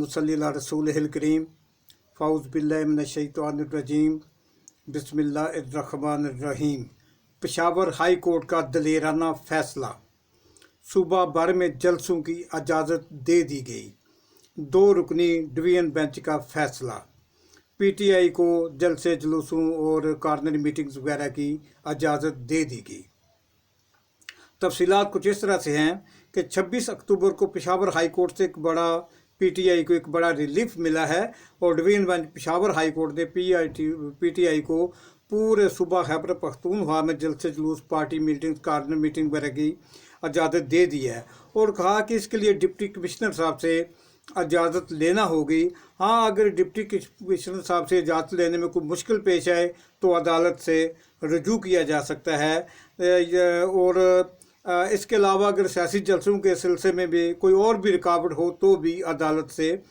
अल्लाहुम्मा सल्ली अला रसूलिहिल करीम फ़ाउज़ बिल्लाहि मिनश्शैतानिर्रजीम बिस्मिल्लाहिर्रहमानिर्रहीम। पेशावर हाई कोर्ट का दलेराना फैसला, सूबा भर में जलसों की इजाज़त दे दी गई। 2 रुकनी डिवीज़न बेंच का फैसला, पीटीआई को जलसे जुलूसों और कॉर्नर मीटिंग्स वगैरह की इजाज़त दे दी गई। तफसीलात कुछ इस तरह से हैं कि 26 अक्टूबर को पेशावर हाई कोर्ट से पीटीआई को एक बड़ा रिलीफ मिला है और division bench Peshawar high court ने पीटीआई को पूरे सूबा खैबर पख्तूनख्वा में जलसे जुलूस, पार्टी मीटिंग्स, कॉर्नर मीटिंग वगैरह की इजाज़त दे दी है और कहा कि इसके लिए डिप्टी कमिश्नर साहब से इजाज़त लेना होगी। हाँ, अगर डिप्टी कमिश्नर साहब से इजाज़त लेने में कोई मुश्किल पेश आए तो अदालत से रजू किया जा सकता है और इसके अलावा अगर सियासी जलसों के सिलसिले में भी कोई और भी रुकावट हो तो भी अदालत से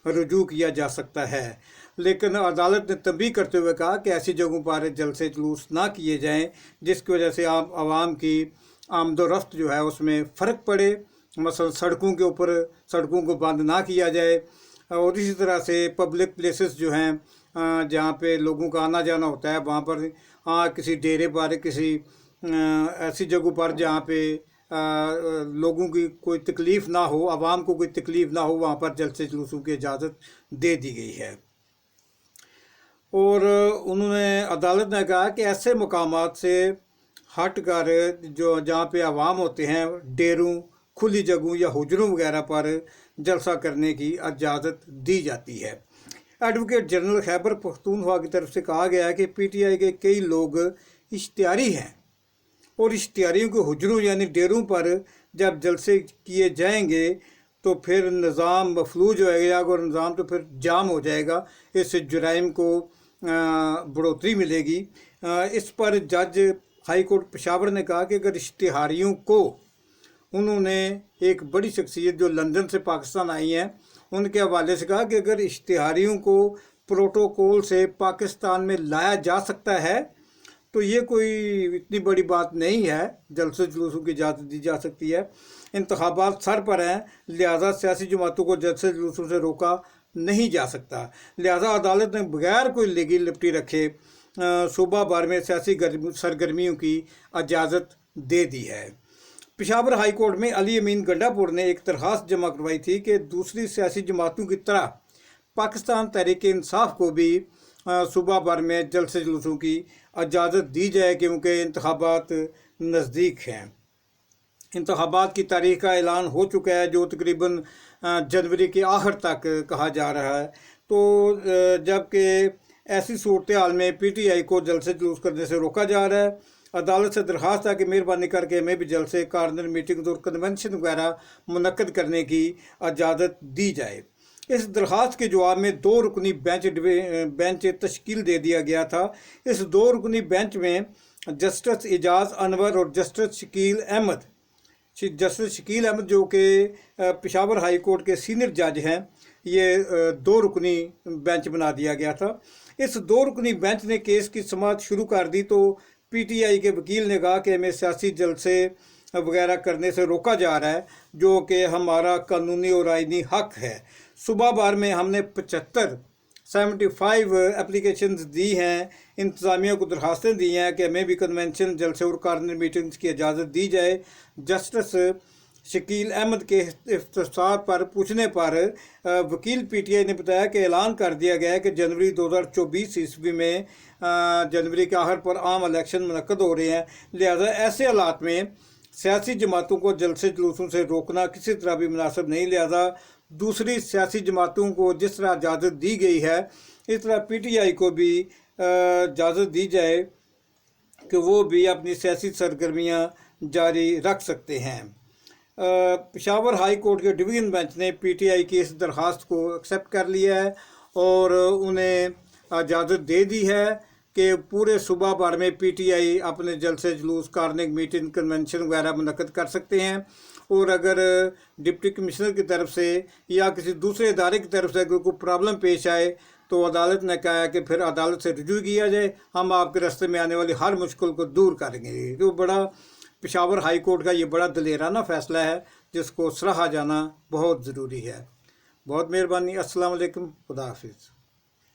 रजू किया जा सकता है। लेकिन अदालत ने तंबीह करते हुए कहा कि ऐसी जगहों पर जलसे जुलूस ना किए जाएं जिसकी वजह से आवाम की आमदोरफ्त जो है उसमें फ़र्क पड़े। मसलन सड़कों के ऊपर सड़कों को बंद ना किया जाए और इसी तरह से पब्लिक प्लेसेस जो हैं जहाँ पे लोगों का आना जाना होता है वहाँ पर, हाँ, किसी डेरे पर, किसी ऐसी जगहों पर जहाँ पे लोगों की कोई तकलीफ़ ना हो, आवाम को कोई तकलीफ़ ना हो, वहाँ पर जलसे जुलूसों की इजाज़त दे दी गई है। और उन्होंने अदालत ने कहा कि ऐसे मकामात से हट कर जो जहाँ पे आवाम होते हैं, डेरों, खुली जगहों या हुजरों वगैरह पर जलसा करने की इजाज़त दी जाती है। एडवोकेट जनरल खैबर पख्तूनख्वा की तरफ से कहा गया है कि पीटीआई के कई लोग इश्तिहारी हैं और इश्तिहारियों के हुजरों यानी डेरों पर जब जलसे किए जाएंगे तो फिर निज़ाम मफलूज हो जाएगा और निज़ाम तो फिर जाम हो जाएगा, इससे जुराइम को बढ़ोतरी मिलेगी। इस पर जज हाई कोर्ट पेशावर ने कहा कि अगर इश्तिहारियों को, उन्होंने एक बड़ी शख्सियत जो लंदन से पाकिस्तान आई हैं उनके हवाले से कहा कि अगर इश्तिहारियों को प्रोटोकॉल से पाकिस्तान में लाया जा सकता है तो ये कोई इतनी बड़ी बात नहीं है, जलसे जुलूसों की इजाज़त दी जा सकती है। इंतखाबात सर पर हैं, लिहाजा सियासी जमातों को जलसे जुलूसों से रोका नहीं जा सकता। लिहाजा अदालत ने बगैर कोई लीगल लिबर्टी रखे सूबा भर में सियासी सरगर्मियों की इजाज़त दे दी है। पेशावर हाई कोर्ट में अली अमीन गंडापुर ने एक दरख्वास्त जमा करवाई थी कि दूसरी सियासी जमातों की तरह पाकिस्तान तहरीक इंसाफ को भी सूबा भर में जलसे जुलूसों की इजाज़त दी जाए क्योंकि इंतखाबात नज़दीक हैं। इंतखाबात की तारीख का ऐलान हो चुका है जो तकरीबन जनवरी के आखिर तक कहा जा रहा है। तो जबकि ऐसी सूरत हाल में पीटीआई को जलसे जुलूस करने से रोका जा रहा है, अदालत से दरख्वास्त है कि मेहरबानी करके हमें भी जलसे, कॉर्नर मीटिंग्स और कन्वेंशन वगैरह मुनक्कद करने की इजाज़त दी जाए। इस दरख्वास्त के जवाब में 2 रुकनी बेंच तश्कील दे दिया गया था। इस 2 रुकनी बेंच में जस्टिस एजाज अनवर और जस्टिस शकील अहमद जो कि पेशावर हाई कोर्ट के सीनियर जज हैं, ये 2 रुकनी बेंच बना दिया गया था। इस 2 रुकनी बेंच ने केस की समाअत शुरू कर दी तो पीटीआई के वकील ने कहा कि हमें सियासी जलसे वगैरह करने से रोका जा रहा है जो कि हमारा कानूनी और आइनी हक है। सूबा भर में हमने 75 एप्लीकेशंस दी हैं, इंतज़ामिया को दरखास्तें दी हैं कि हमें भी कन्वेंशन, जलसे और कॉर्नर मीटिंग्स की इजाज़त दी जाए। जस्टिस शकील अहमद के इफ्तिसार पर पूछने पर वकील पीटीआई ने बताया कि ऐलान कर दिया गया है कि जनवरी 2024 ईस्वी में जनवरी के आखिर पर आम इलेक्शन मुनक्कद हो रहे हैं, लिहाजा ऐसे हालात में सियासी जमातों को जलसे जुलूसों से रोकना किसी तरह भी मुनासिब नहीं। लिहाजा दूसरी सियासी जमातों को जिस तरह इजाज़त दी गई है इस तरह पीटीआई को भी इजाज़त दी जाए कि वो भी अपनी सियासी सरगर्मियाँ जारी रख सकते हैं। पेशावर हाई कोर्ट के डिवीज़न बेंच ने पीटीआई की इस दरख्वास्त को एक्सेप्ट कर लिया है और उन्हें इजाज़त दे दी है कि पूरे सूबा भर में पीटीआई अपने जलसे जुलूस, कॉर्नर मीटिंग, कन्वेंशन वगैरह मुनक्कद कर सकते हैं। और अगर डिप्टी कमिश्नर की तरफ से या किसी दूसरे इदारे की तरफ से अगर कोई प्रॉब्लम पेश आए तो अदालत ने कहा है कि फिर अदालत से रजू किया जाए, हम आपके रास्ते में आने वाली हर मुश्किल को दूर करेंगे। तो बड़ा पेशावर हाई कोर्ट का ये बड़ा दलेराना फ़ैसला है जिसको सराहा जाना बहुत ज़रूरी है। बहुत मेहरबानी। अस्सलाम वालेकुम, खुदा हाफिज़।